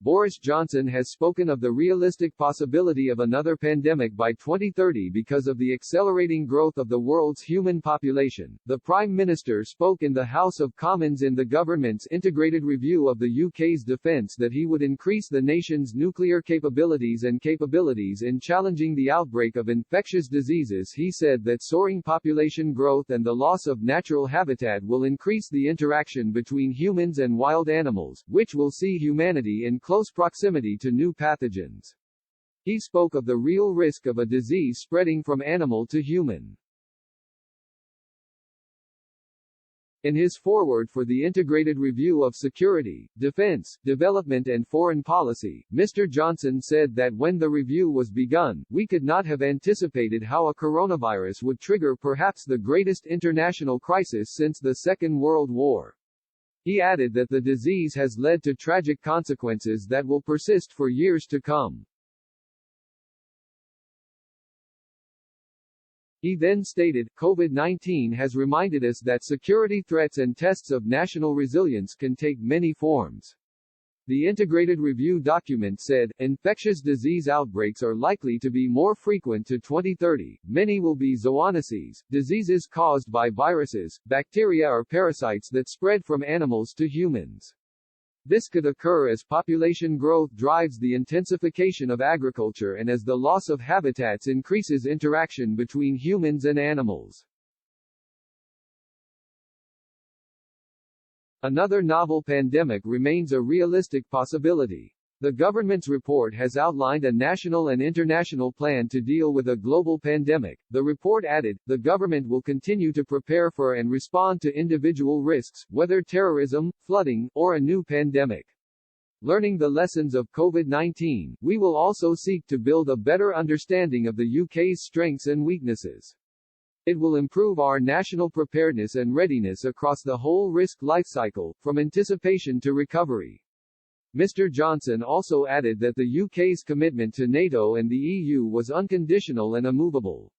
Boris Johnson has spoken of the realistic possibility of another pandemic by 2030 because of the accelerating growth of the world's human population. The Prime Minister spoke in the House of Commons in the government's integrated review of the UK's defence that he would increase the nation's nuclear capabilities and capabilities in challenging the outbreak of infectious diseases. He said that soaring population growth and the loss of natural habitat will increase the interaction between humans and wild animals, which will see humanity in close proximity to new pathogens. He spoke of the real risk of a disease spreading from animal to human. In his foreword for the Integrated Review of Security, Defense, Development and Foreign Policy, Mr. Johnson said that when the review was begun, we could not have anticipated how a coronavirus would trigger perhaps the greatest international crisis since the Second World War. He added that the disease has led to tragic consequences that will persist for years to come. He then stated, COVID-19 has reminded us that security threats and tests of national resilience can take many forms. The Integrated Review document said, infectious disease outbreaks are likely to be more frequent to 2030. Many will be zoonoses, diseases caused by viruses, bacteria or parasites that spread from animals to humans. This could occur as population growth drives the intensification of agriculture and as the loss of habitats increases interaction between humans and animals. Another novel pandemic remains a realistic possibility. The government's report has outlined a national and international plan to deal with a global pandemic. The report added, the government will continue to prepare for and respond to individual risks, whether terrorism, flooding, or a new pandemic. Learning the lessons of COVID-19, we will also seek to build a better understanding of the UK's strengths and weaknesses. It will improve our national preparedness and readiness across the whole risk lifecycle, from anticipation to recovery. Mr. Johnson also added that the UK's commitment to NATO and the EU was unconditional and immovable.